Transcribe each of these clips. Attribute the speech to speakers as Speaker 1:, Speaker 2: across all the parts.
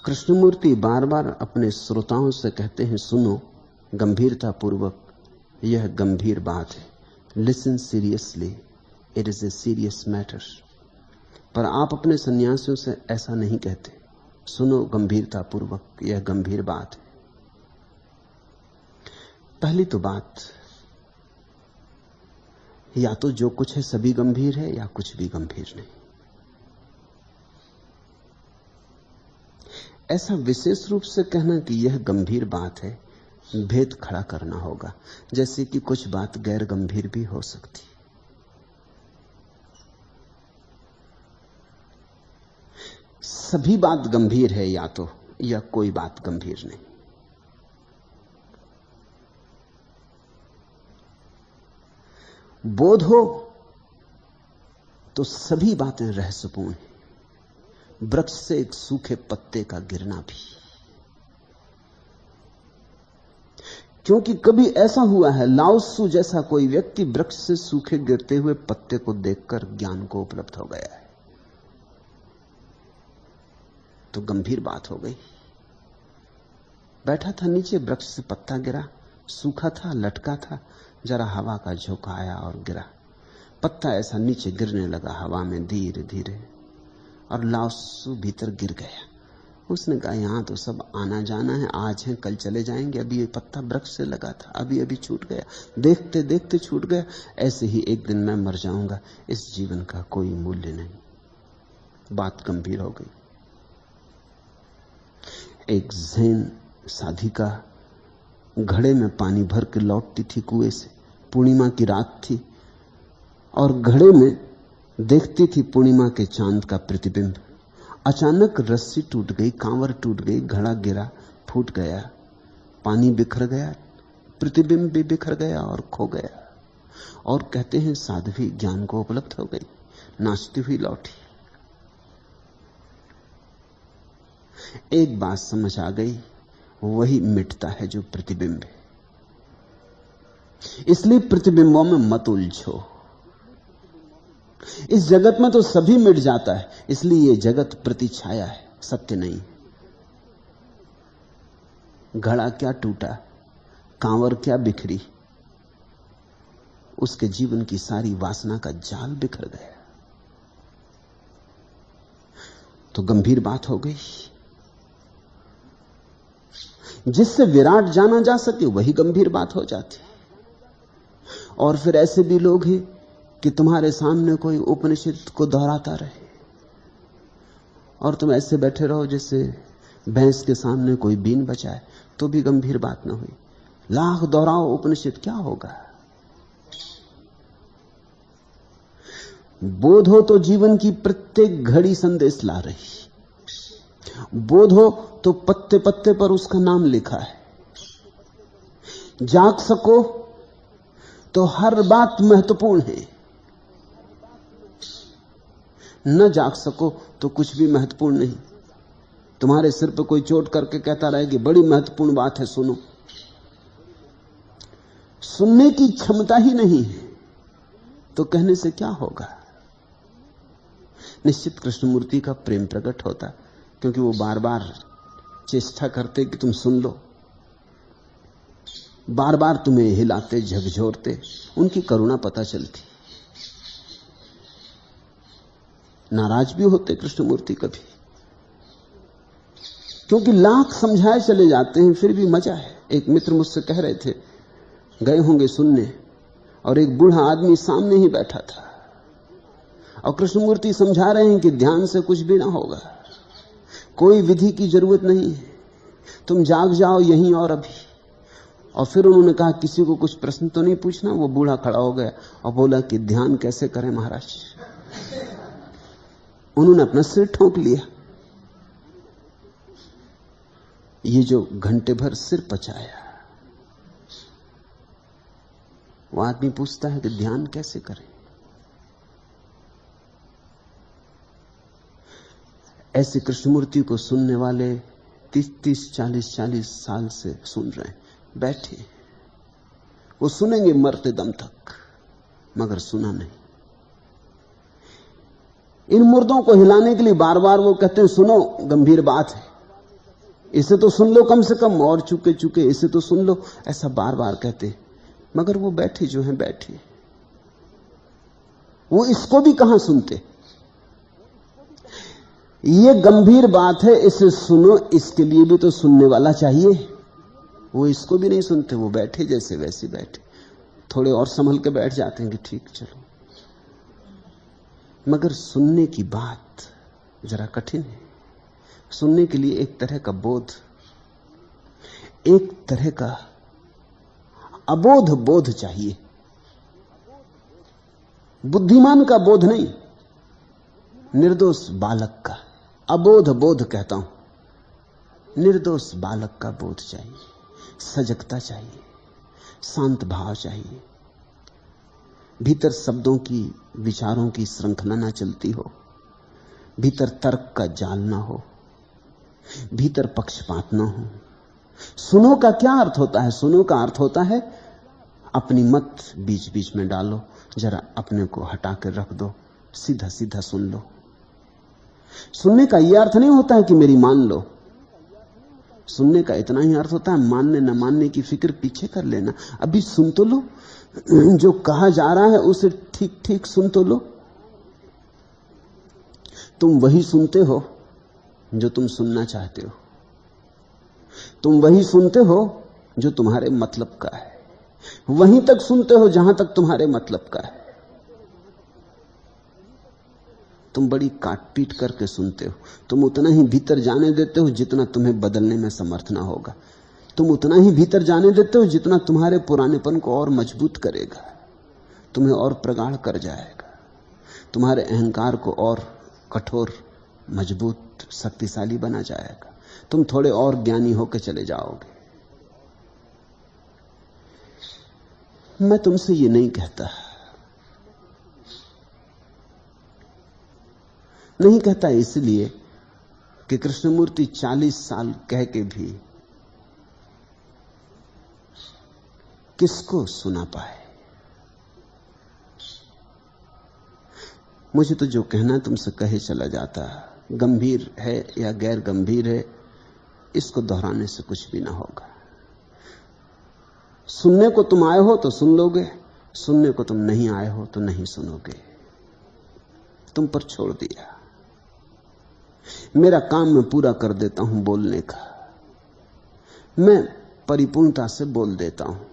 Speaker 1: कृष्णमूर्ति बार बार अपने श्रोताओं से कहते हैं, सुनो गंभीरता पूर्वक, यह गंभीर बात है। Listen seriously, it is a serious matter. पर आप अपने सन्यासियों से ऐसा नहीं कहते, सुनो गंभीरता पूर्वक, यह गंभीर बात है। पहली तो बात, या तो जो कुछ है सभी गंभीर है या कुछ भी गंभीर नहीं। ऐसा विशेष रूप से कहना कि यह गंभीर बात है, भेद खड़ा करना होगा। जैसे कि कुछ बात गैर गंभीर भी हो सकती। सभी बात गंभीर है या तो, या कोई बात गंभीर नहीं। बोध हो तो सभी बातें रहस्यपूर्ण हैं, वृक्ष से एक सूखे पत्ते का गिरना भी। क्योंकि कभी ऐसा हुआ है, लाओत्सु जैसा कोई व्यक्ति वृक्ष से सूखे गिरते हुए पत्ते को देखकर ज्ञान को उपलब्ध हो गया है। तो गंभीर बात हो गई। बैठा था नीचे, वृक्ष से पत्ता गिरा, सूखा था, लटका था, जरा हवा का झोंका आया और गिरा। पत्ता ऐसा नीचे गिरने लगा हवा में धीरे धीरे, और लाओत्सु भीतर गिर गया। उसने कहा, यहां तो सब आना जाना है, आज है कल चले जाएंगे, अभी ये पत्ता वृक्ष से लगा था, अभी अभी छूट गया, देखते देखते छूट गया। ऐसे ही एक दिन मैं मर जाऊंगा, इस जीवन का कोई मूल्य नहीं। बात गंभीर हो गई। एक ज़ैन साधिका घड़े में पानी भर के लौटती थी कुएं से। पूर्णिमा की रात थी और घड़े में देखती थी पूर्णिमा के चांद का प्रतिबिंब। अचानक रस्सी टूट गई, कांवर टूट गई, घड़ा गिरा, फूट गया, पानी बिखर गया, प्रतिबिंब भी बिखर गया और खो गया। और कहते हैं साध्वी ज्ञान को उपलब्ध हो गई, नाचती हुई लौटी। एक बात समझ आ गई, वही मिटता है जो प्रतिबिंब है। इसलिए प्रतिबिंबों में मत उलझो। इस जगत में तो सभी मिट जाता है, इसलिए यह जगत प्रतिछाया है, सत्य नहीं। घड़ा क्या टूटा, कांवर क्या बिखरी, उसके जीवन की सारी वासना का जाल बिखर गया। तो गंभीर बात हो गई। जिससे विराट जाना जा सके वही गंभीर बात हो जाती। और फिर ऐसे भी लोग हैं कि तुम्हारे सामने कोई उपनिषद को दोहराता रहे और तुम ऐसे बैठे रहो जैसे भैंस के सामने कोई बीन बजाए, तो भी गंभीर बात ना हुई। लाख दोहराओ उपनिषद, क्या होगा? बोध हो तो जीवन की प्रत्येक घड़ी संदेश ला रही। बोध हो तो पत्ते पत्ते पर उसका नाम लिखा है। जाग सको तो हर बात महत्वपूर्ण है, न जाग सको तो कुछ भी महत्वपूर्ण नहीं। तुम्हारे सिर पर कोई चोट करके कहता रहे कि बड़ी महत्वपूर्ण बात है, सुनो। सुनने की क्षमता ही नहीं है तो कहने से क्या होगा? निश्चित कृष्णमूर्ति का प्रेम प्रकट होता, क्योंकि वो बार बार चेष्टा करते कि तुम सुन लो, बार बार तुम्हें हिलाते झकझोरते, उनकी करुणा पता चलती। नाराज भी होते कृष्णमूर्ति कभी, क्योंकि लाख समझाए चले जाते हैं फिर भी मजा है। एक मित्र मुझसे कह रहे थे, गए होंगे सुनने, और एक बूढ़ा आदमी सामने ही बैठा था और कृष्णमूर्ति समझा रहे हैं कि ध्यान से कुछ भी ना होगा, कोई विधि की जरूरत नहीं है, तुम जाग जाओ यहीं और अभी। और फिर उन्होंने कहा, किसी को कुछ प्रश्न तो नहीं पूछना? वो बूढ़ा खड़ा हो गया और बोला कि ध्यान कैसे करें महाराज। उन्होंने अपना सिर ठोक लिया। ये जो घंटे भर सिर पचाया, वो आदमी पूछता है कि ध्यान कैसे करें? ऐसे कृष्णमूर्ति को सुनने वाले 30-30, 40-40 साल से सुन रहे हैं, बैठे। वो सुनेंगे मरते दम तक, मगर सुना नहीं। इन मुर्दों को हिलाने के लिए बार बार वो कहते हैं, सुनो गंभीर बात है। इसे तो सुन लो कम से कम, और चुके चुके इसे तो सुन लो, ऐसा बार बार कहते। मगर वो बैठे जो हैं बैठे, वो इसको भी कहां सुनते। ये गंभीर बात है, इसे सुनो, इसके लिए भी तो सुनने वाला चाहिए। वो इसको भी नहीं सुनते, वो बैठे जैसे वैसे बैठे, थोड़े और संभल के बैठ जाते हैं कि ठीक चलो। मगर सुनने की बात जरा कठिन है। सुनने के लिए एक तरह का बोध, एक तरह का अबोध बोध चाहिए, बुद्धिमान का बोध नहीं, निर्दोष बालक का अबोध बोध कहता हूं। निर्दोष बालक का बोध चाहिए, सजगता चाहिए, शांत भाव चाहिए, भीतर शब्दों की, विचारों की श्रृंखला ना चलती हो, भीतर तर्क का जाल ना हो, भीतर पक्षपात ना हो। सुनो का क्या अर्थ होता है? सुनो का अर्थ होता है अपनी मत बीच बीच में डालो, जरा अपने को हटा कर रख दो, सीधा सीधा सुन लो। सुनने का यह अर्थ नहीं होता है कि मेरी मान लो। सुनने का इतना ही अर्थ होता है मानने न मानने की फिक्र पीछे कर लेना। अभी सुन तो लो, जो कहा जा रहा है उसे ठीक ठीक सुन तो लो। तुम वही सुनते हो जो तुम सुनना चाहते हो, तुम वही सुनते हो जो तुम्हारे मतलब का है, वहीं तक सुनते हो जहां तक तुम्हारे मतलब का है। तुम बड़ी काट पीट करके सुनते हो, तुम उतना ही भीतर जाने देते हो जितना तुम्हें बदलने में समर्थ ना होगा, तुम उतना ही भीतर जाने देते हो जितना तुम्हारे पुरानेपन को और मजबूत करेगा, तुम्हें और प्रगाढ़ कर जाएगा, तुम्हारे अहंकार को और कठोर, मजबूत, शक्तिशाली बना जाएगा। तुम थोड़े और ज्ञानी होकर चले जाओगे। मैं तुमसे ये नहीं कहता, नहीं कहता इसलिए कि कृष्णमूर्ति 40 साल कह के भी किसको सुना पाए। मुझे तो जो कहना तुमसे कहे चला जाता, गंभीर है या गैर गंभीर है, इसको दोहराने से कुछ भी ना होगा। सुनने को तुम आए हो तो सुन लोगे, सुनने को तुम नहीं आए हो तो नहीं सुनोगे। तुम पर छोड़ दिया। मेरा काम मैं पूरा कर देता हूं बोलने का, मैं परिपूर्णता से बोल देता हूं,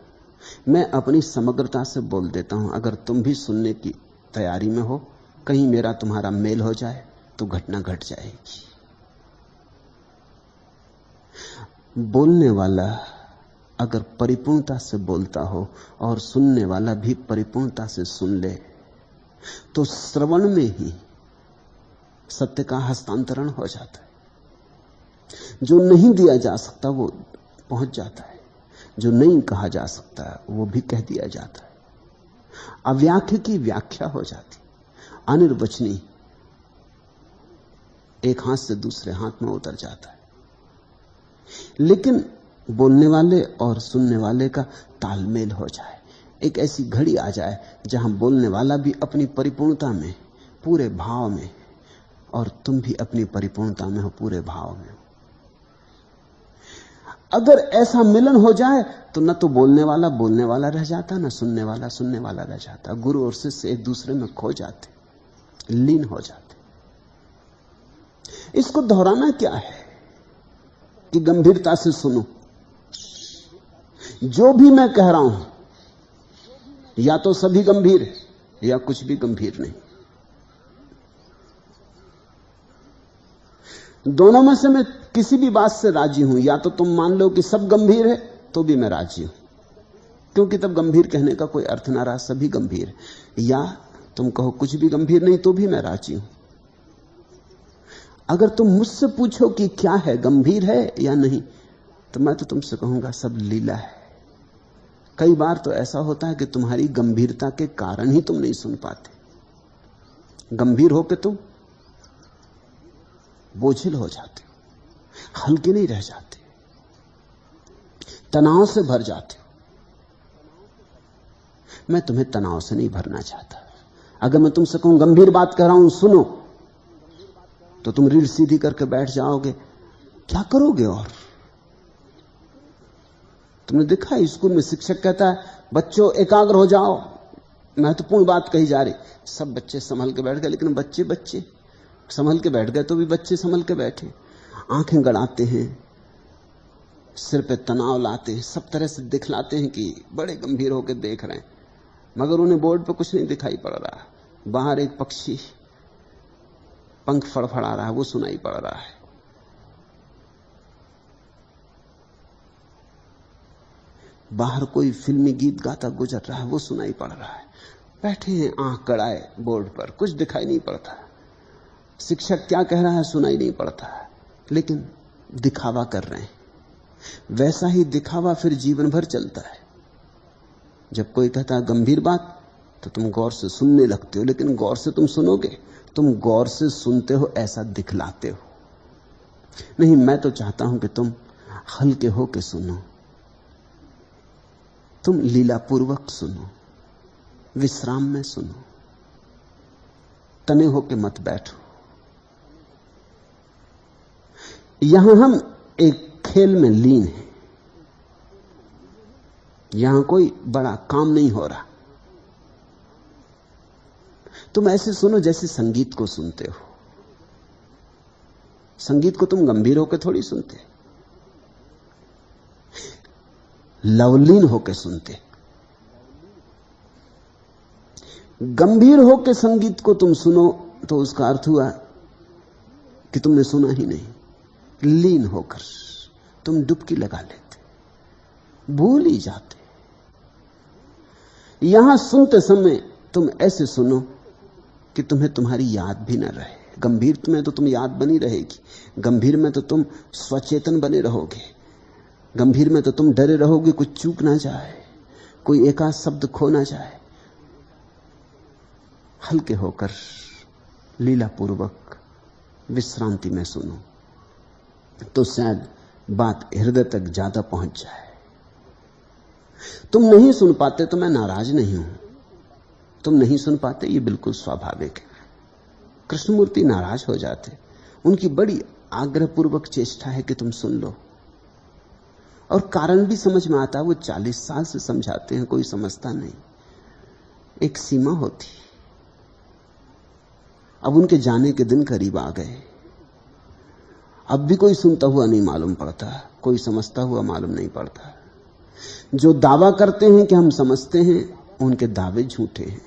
Speaker 1: मैं अपनी समग्रता से बोल देता हूं। अगर तुम भी सुनने की तैयारी में हो, कहीं मेरा तुम्हारा मेल हो जाए तो घटना घट जाएगी। बोलने वाला अगर परिपूर्णता से बोलता हो और सुनने वाला भी परिपूर्णता से सुन ले, तो श्रवण में ही सत्य का हस्तांतरण हो जाता है। जो नहीं दिया जा सकता वो पहुंच जाता है, जो नहीं कहा जा सकता वो भी कह दिया जाता है। अव्याख्या की व्याख्या हो जाती, अनिर्वचनीय एक हाथ से दूसरे हाथ में उतर जाता है। लेकिन बोलने वाले और सुनने वाले का तालमेल हो जाए, एक ऐसी घड़ी आ जाए जहां बोलने वाला भी अपनी परिपूर्णता में, पूरे भाव में, और तुम भी अपनी परिपूर्णता में हो, पूरे भाव में हो। अगर ऐसा मिलन हो जाए तो न तो बोलने वाला रह जाता, न सुनने वाला रह जाता। गुरु और शिष्य एक दूसरे में खो जाते, लीन हो जाते। इसको दोहराना क्या है कि गंभीरता से सुनो। जो भी मैं कह रहा हूं, या तो सभी गंभीर है या कुछ भी गंभीर नहीं। दोनों में से मैं किसी भी बात से राजी हूं। या तो तुम मान लो कि सब गंभीर है तो भी मैं राजी हूं, क्योंकि तब गंभीर कहने का कोई अर्थ ना रहा, सभी गंभीर है। या तुम कहो कुछ भी गंभीर नहीं तो भी मैं राजी हूं। अगर तुम मुझसे पूछो कि क्या है, गंभीर है या नहीं, तो मैं तो तुमसे कहूंगा सब लीला है। कई बार तो ऐसा होता है कि तुम्हारी गंभीरता के कारण ही तुम नहीं सुन पाते। गंभीर होकर तुम बोझिल हो जाते हो, हल्के नहीं रह जाते, तनाव से भर जाते हो। मैं तुम्हें तनाव से नहीं भरना चाहता। अगर मैं तुमसे कहूं गंभीर बात कह रहा हूं सुनो, तो तुम रीढ़ सीधी करके बैठ जाओगे। क्या करोगे? और तुमने देखा है स्कूल में शिक्षक कहता है बच्चों एकाग्र हो जाओ, महत्वपूर्ण बात कही जा रही, सब बच्चे संभल के बैठ गए। लेकिन बच्चे संभल के बैठ गए तो भी बच्चे संभल के बैठे, आंखें गड़ाते हैं, सिर पे तनाव लाते हैं, सब तरह से दिखलाते हैं कि बड़े गंभीर होकर देख रहे हैं, मगर उन्हें बोर्ड पर कुछ नहीं दिखाई पड़ रहा। बाहर एक पक्षी पंख फड़फड़ा रहा है, वो सुनाई पड़ रहा है। बाहर कोई फिल्मी गीत गाता गुजर रहा है, वो सुनाई पड़ रहा है। बैठे हैं आंख गड़ाए बोर्ड पर, कुछ दिखाई नहीं पड़ता। शिक्षक क्या कह रहा है सुनाई नहीं पड़ता, लेकिन दिखावा कर रहे हैं। वैसा ही दिखावा फिर जीवन भर चलता है। जब कोई कहता है गंभीर बात तो तुम गौर से सुनने लगते हो, लेकिन गौर से तुम सुनोगे, तुम गौर से सुनते हो ऐसा दिखलाते हो। नहीं, मैं तो चाहता हूं कि तुम हल्के होके सुनो, तुम लीलापूर्वक सुनो, विश्राम में सुनो, तने होके मत बैठो। यहां हम एक खेल में लीन हैं, यहां कोई बड़ा काम नहीं हो रहा। तुम ऐसे सुनो जैसे संगीत को सुनते हो। संगीत को तुम गंभीर होकर थोड़ी सुनते, लवलीन होकर सुनते। गंभीर होकर संगीत को तुम सुनो तो उसका अर्थ हुआ कि तुमने सुना ही नहीं। लीन होकर तुम डुबकी लगा लेते, भूल ही जाते। यहां सुनते समय तुम ऐसे सुनो कि तुम्हें तुम्हारी याद भी न रहे। गंभीर में तो तुम याद बनी रहेगी, गंभीर में तो तुम स्वचेतन बने रहोगे, गंभीर में तो तुम डरे रहोगे कुछ चूक ना जाए, कोई एकाध शब्द खो ना जाए। हल्के होकर लीलापूर्वक विश्रांति में सुनो तो शायद बात हृदय तक ज्यादा पहुंच जाए। तुम नहीं सुन पाते तो मैं नाराज नहीं हूं, तुम नहीं सुन पाते ये बिल्कुल स्वाभाविक है। कृष्णमूर्ति नाराज हो जाते, उनकी बड़ी आग्रहपूर्वक चेष्टा है कि तुम सुन लो, और कारण भी समझ में आता है। वो 40 साल से समझाते हैं, कोई समझता नहीं। एक सीमा होती। अब उनके जाने के दिन करीब आ गए, अब भी कोई सुनता हुआ नहीं मालूम पड़ता, कोई समझता हुआ मालूम नहीं पड़ता। जो दावा करते हैं कि हम समझते हैं, उनके दावे झूठे हैं।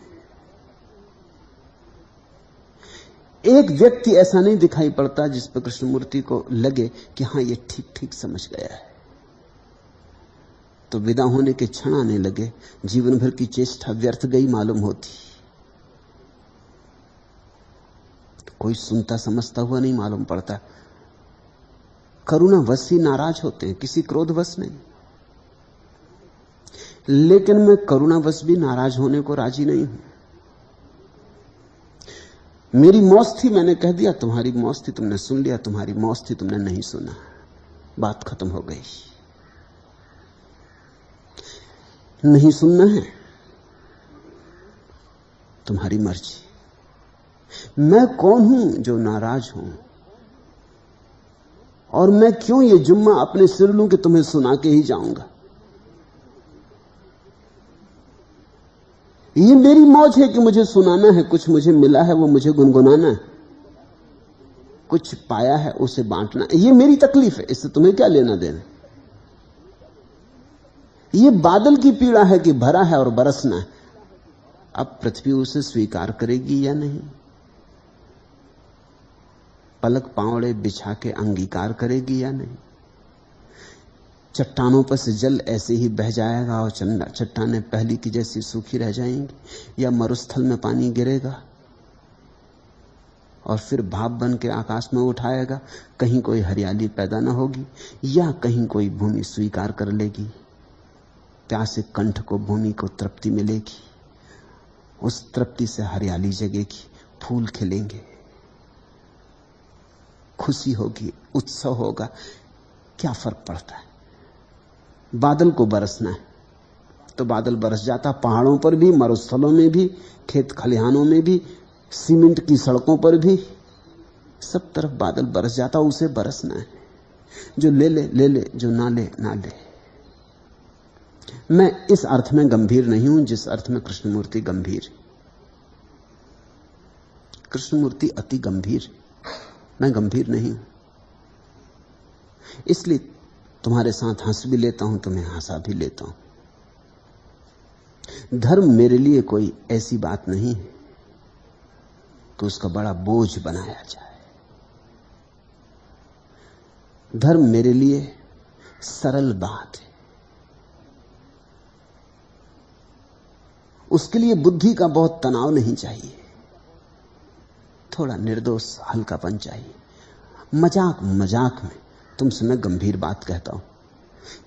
Speaker 1: एक व्यक्ति ऐसा नहीं दिखाई पड़ता जिस पर कृष्णमूर्ति को लगे कि हां ये ठीक ठीक समझ गया है। तो विदा होने के क्षण आने लगे, जीवन भर की चेष्टा व्यर्थ गई मालूम होती। कोई सुनता समझता हुआ नहीं मालूम पड़ता। करुणावश ही नाराज होते हैं, किसी क्रोधवश नहीं। लेकिन मैं करुणावश भी नाराज होने को राजी नहीं हूं। मेरी मौज थी, मैंने कह दिया। तुम्हारी मौज थी, तुमने सुन लिया। तुम्हारी मौज थी, तुमने नहीं सुना। बात खत्म हो गई। नहीं सुनना है, तुम्हारी मर्जी। मैं कौन हूं जो नाराज हूं, और मैं क्यों ये जुम्मा अपने सिर लूं कि तुम्हें सुना के ही जाऊंगा। ये मेरी मौज है कि मुझे सुनाना है, कुछ मुझे मिला है वो मुझे गुनगुनाना है, कुछ पाया है उसे बांटना। ये मेरी तकलीफ है, इससे तुम्हें क्या लेना देना। ये बादल की पीड़ा है कि भरा है और बरसना है। अब पृथ्वी उसे स्वीकार करेगी या नहीं, पलक पांवड़े बिछा के अंगीकार करेगी या नहीं। चट्टानों पर से जल ऐसे ही बह जाएगा और चट्टानें पहली की जैसी सूखी रह जाएंगी, या मरुस्थल में पानी गिरेगा और फिर भाप बन के आकाश में उठाएगा। कहीं कोई हरियाली पैदा न होगी, या कहीं कोई भूमि स्वीकार कर लेगी, प्यासे कंठ को भूमि को तृप्ति मिलेगी, उस तृप्ति से हरियाली जगेगी, फूल खिलेंगे, खुशी होगी, उत्सव होगा। क्या फर्क पड़ता है। बादल को बरसना है तो बादल बरस जाता, पहाड़ों पर भी, मरुस्थलों में भी, खेत खलिहानों में भी, सीमेंट की सड़कों पर भी, सब तरफ बादल बरस जाता। उसे बरसना है। जो ले ले ले ले, जो ना ले ना ले। मैं इस अर्थ में गंभीर नहीं हूं जिस अर्थ में कृष्णमूर्ति गंभीर। कृष्णमूर्ति अति गंभीर, मैं गंभीर नहीं हूं। इसलिए तुम्हारे साथ हंस भी लेता हूं, तुम्हें हंसा भी लेता हूं। धर्म मेरे लिए कोई ऐसी बात नहीं है कि उसका बड़ा बोझ बनाया जाए। धर्म मेरे लिए सरल बात है। उसके लिए बुद्धि का बहुत तनाव नहीं चाहिए, थोड़ा निर्दोष हल्कापन चाहिए। मजाक मजाक में तुमसे मैं गंभीर बात कहता हूं।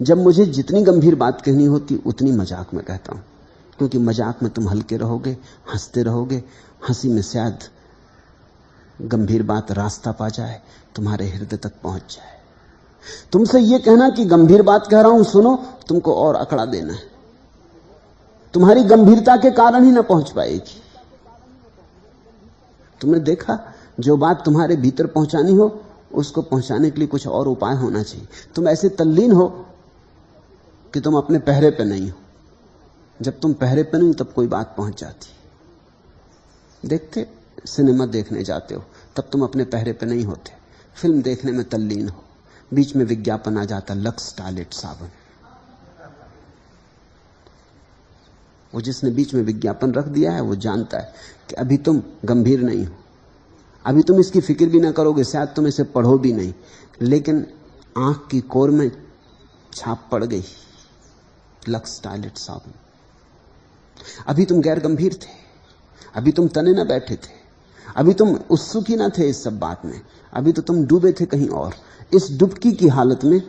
Speaker 1: जब मुझे जितनी गंभीर बात कहनी होती उतनी मजाक में कहता हूं, क्योंकि मजाक में तुम हल्के रहोगे, हंसते रहोगे। हंसी में शायद गंभीर बात रास्ता पा जाए, तुम्हारे हृदय तक पहुंच जाए। तुमसे यह कहना कि गंभीर बात कह रहा हूं सुनो, तुमको और अकड़ा देना है। तुम्हारी गंभीरता के कारण ही ना पहुंच पाएगी। तुमने देखा, जो बात तुम्हारे भीतर पहुंचानी हो उसको पहुंचाने के लिए कुछ और उपाय होना चाहिए। तुम ऐसे तल्लीन हो कि तुम अपने पहरे पे नहीं हो। जब तुम पहरे पे नहीं तब कोई बात पहुंच जाती। देखते सिनेमा देखने जाते हो, तब तुम अपने पहरे पे नहीं होते। फिल्म देखने में तल्लीन हो, बीच में विज्ञापन आ जाता, लक्स टॉयलेट साबुन। वो जिसने बीच में विज्ञापन रख दिया है वो जानता है कि अभी तुम गंभीर नहीं हो, अभी तुम इसकी फिक्र भी ना करोगे, शायद तुम इसे पढ़ो भी नहीं, लेकिन आंख की कोर में छाप पड़ गई, लक्स टॉयलेट साबुन। अभी तुम गैर गंभीर थे, अभी तुम तने ना बैठे थे, अभी तुम उत्सुक ही ना थे इस सब बात में, अभी तो तुम डूबे थे कहीं और। इस डुबकी की हालत में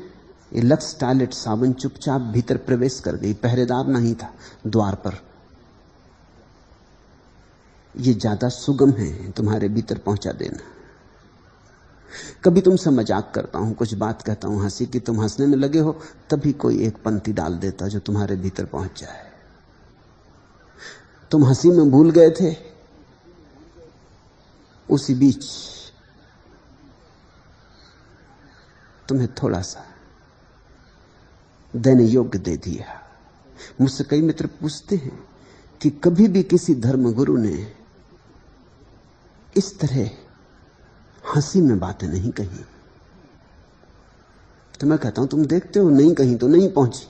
Speaker 1: ये लक्स टॉयलेट साबुन चुपचाप भीतर प्रवेश कर गई। पहरेदार नहीं था द्वार पर। ये ज्यादा सुगम है तुम्हारे भीतर पहुंचा देना। कभी तुमसे मजाक करता हूं, कुछ बात कहता हूं हंसी की, तुम हंसने में लगे हो, तभी कोई एक पंक्ति डाल देता जो तुम्हारे भीतर पहुंच जाए। तुम हंसी में भूल गए थे, उसी बीच तुम्हें थोड़ा सा देने योग्य दे दिया। मुझसे कई मित्र पूछते हैं कि कभी भी किसी धर्मगुरु ने इस तरह हंसी में बातें नहीं कही। तो मैं कहता हूं तुम देखते हो, नहीं कहीं तो नहीं पहुंची।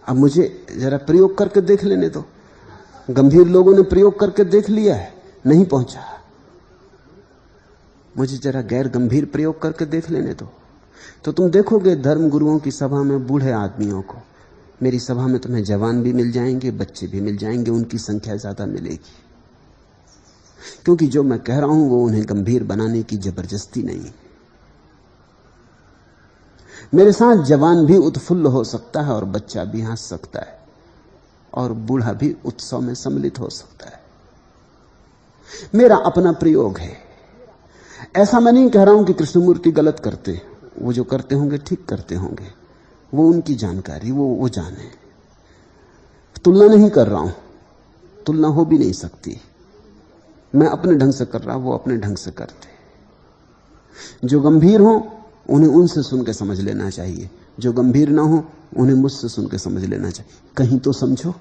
Speaker 1: अब मुझे जरा प्रयोग करके देख लेने दो। गंभीर लोगों ने प्रयोग करके देख लिया है, नहीं पहुंचा। मुझे जरा गैर गंभीर प्रयोग करके देख लेने दो, तो तुम देखोगे धर्म गुरुओं की सभा में बूढ़े आदमियों को। मेरी सभा में तुम्हें जवान भी मिल जाएंगे, बच्चे भी मिल जाएंगे, उनकी संख्या ज्यादा मिलेगी, क्योंकि जो मैं कह रहा हूं वो उन्हें गंभीर बनाने की जबरदस्ती नहीं। मेरे साथ जवान भी उत्फुल्ल हो सकता है और बच्चा भी हंस सकता है और बूढ़ा भी उत्सव में सम्मिलित हो सकता है। मेरा अपना प्रयोग है। ऐसा मैं नहीं कह रहा हूं कि कृष्णमूर्ति गलत करते, वो जो करते होंगे ठीक करते होंगे, वो उनकी जानकारी, वो जाने। तुलना नहीं कर रहा हूं, तुलना हो भी नहीं सकती। मैं अपने ढंग से कर रहा, वो अपने ढंग से करते। जो गंभीर हो उन्हें उनसे सुन के समझ लेना चाहिए, जो गंभीर ना हो उन्हें मुझसे सुन के समझ लेना चाहिए। कहीं तो समझो।